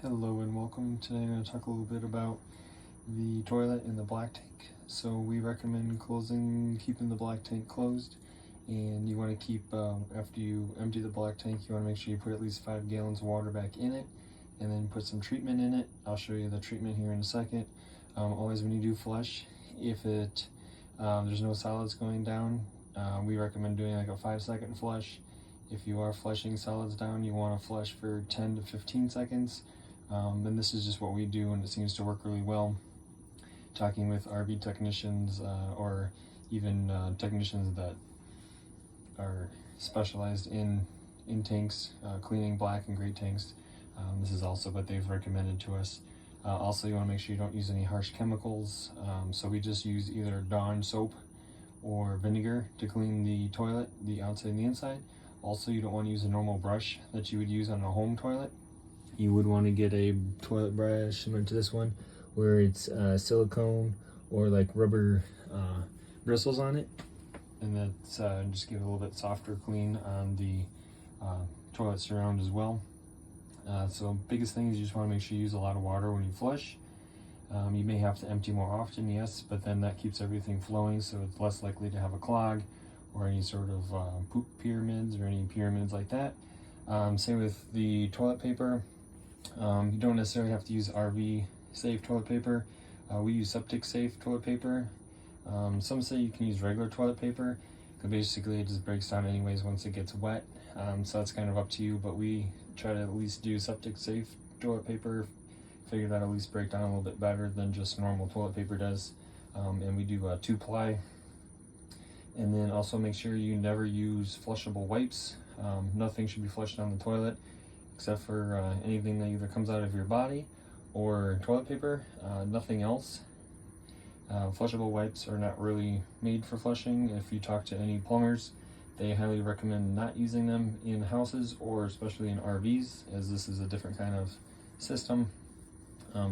Hello and welcome. Today I'm going to talk a little bit about the toilet in the black tank. So we recommend keeping the black tank closed, and you want to keep, after you empty the black tank, you want to make sure you put at least 5 gallons of water back in it, and then put some treatment in it. I'll show you the treatment here in a second. Always when you do flush, if there's no solids going down, we recommend doing like a 5-second flush. If you are flushing solids down, you want to flush for 10 to 15 seconds. And this is just what we do, and it seems to work really well. Talking with RV technicians or even technicians that are specialized in tanks, cleaning black and gray tanks, this is also what they've recommended to us. Also, you want to make sure you don't use any harsh chemicals, so we just use either Dawn soap or vinegar to clean the toilet, the outside and the inside. Also, you don't want to use a normal brush that you would use on a home toilet. You would want to get a toilet brush similar to this one, where it's silicone or like rubber bristles on it, and that's just give it a little bit softer clean on the toilet surround as well. So biggest thing is you just want to make sure you use a lot of water when you flush. You may have to empty more often, yes, but then that keeps everything flowing, so it's less likely to have a clog or any sort of poop pyramids or any pyramids like that. Same with the toilet paper. You don't necessarily have to use RV safe toilet paper. We use septic safe toilet paper. Some say you can use regular toilet paper, because basically it just breaks down anyways once it gets wet. So that's kind of up to you, but we try to at least do septic safe toilet paper. Figure that at least break down a little bit better than just normal toilet paper does. And we do 2-ply. And then also make sure you never use flushable wipes. Nothing should be flushed down the toilet except for anything that either comes out of your body or toilet paper, nothing else. Flushable wipes are not really made for flushing. If you talk to any plumbers, they highly recommend not using them in houses or especially in RVs, as this is a different kind of system.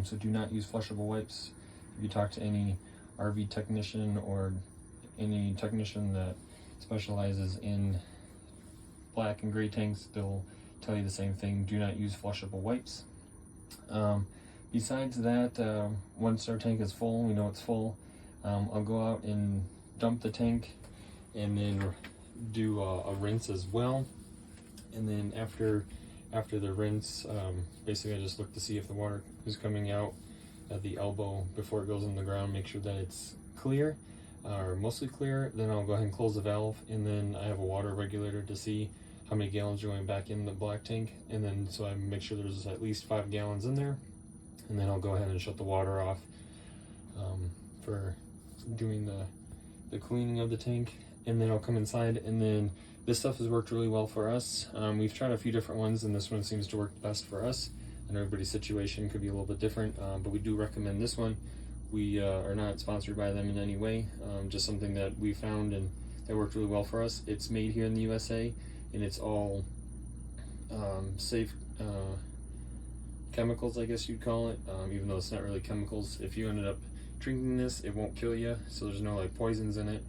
So do not use flushable wipes. If you talk to any RV technician or any technician that specializes in black and gray tanks, they'll tell you the same thing. Do not use flushable wipes. Besides that, once our tank is full, we know it's full, I'll go out and dump the tank and then do a rinse as well. And then after the rinse, basically I just look to see if the water is coming out at the elbow before it goes in the ground, make sure that it's clear or mostly clear. Then I'll go ahead and close the valve, and then I have a water regulator to see how many gallons are going back in the black tank, and then so I make sure there's at least 5 gallons in there, and then I'll go ahead and shut the water off for doing the cleaning of the tank. And then I'll come inside, and then this stuff has worked really well for us. We've tried a few different ones, and this one seems to work best for us, and everybody's situation could be a little bit different, but we do recommend this one. We are not sponsored by them in any way, just something that we found and that worked really well for us. It's made here in the USA, and it's all safe chemicals, I guess you'd call it, even though it's not really chemicals. If you ended up drinking this, it won't kill you, so there's no like poisons in it.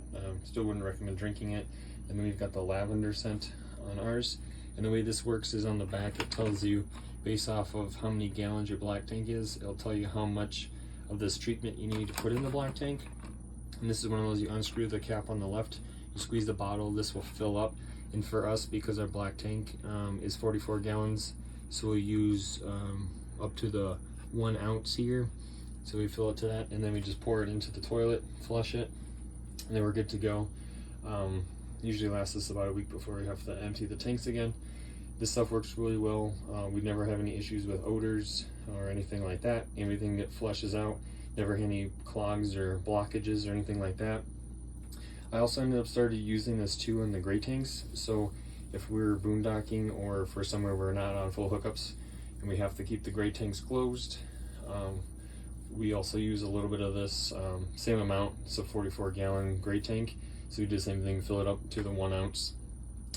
Still wouldn't recommend drinking it. And then we've got the lavender scent on ours, and the way this works is on the back it tells you, based off of how many gallons your black tank is, it'll tell you how much of this treatment you need to put in the black tank. And this is one of those, you unscrew the cap on the left, you squeeze the bottle, this will fill up. And for us, because our black tank is 44 gallons, so we use up to the 1 ounce here. So we fill it to that, and then we just pour it into the toilet, flush it, and then we're good to go. Usually lasts us about a week before we have to empty the tanks again. This stuff works really well. We never have any issues with odors or anything like that. Everything that flushes out, never any clogs or blockages or anything like that. I also ended up started using this too in the gray tanks. So if we're boondocking or for somewhere we're not on full hookups and we have to keep the gray tanks closed, we also use a little bit of this, same amount. It's a 44 gallon gray tank. So we do the same thing, fill it up to the 1 ounce,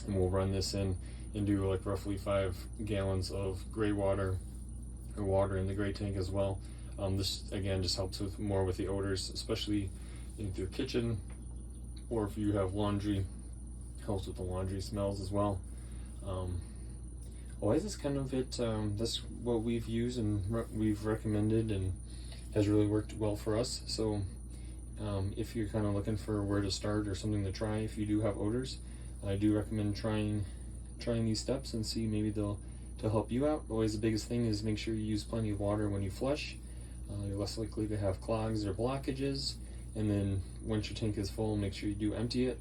and we'll run this in and do like roughly 5 gallons of gray water or water in the gray tank as well. This again just helps with more with the odors, especially in your kitchen, or if you have laundry, helps with the laundry smells as well. otherwise, that's kind of it. That's what we've used and we've recommended, and has really worked well for us. So if you're kind of looking for where to start or something to try, if you do have odors, I do recommend trying these steps and see maybe they'll help you out. Always the biggest thing is make sure you use plenty of water when you flush. You're less likely to have clogs or blockages. And then once your tank is full, make sure you do empty it,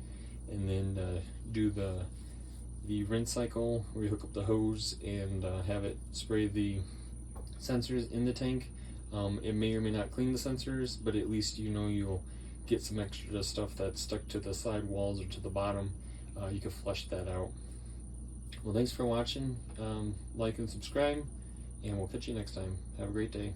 and then do the rinse cycle where you hook up the hose and have it spray the sensors in the tank. It may or may not clean the sensors, but at least you know you'll get some extra stuff that's stuck to the side walls or to the bottom. You can flush that out. Well, thanks for watching. Like and subscribe, and we'll catch you next time. Have a great day.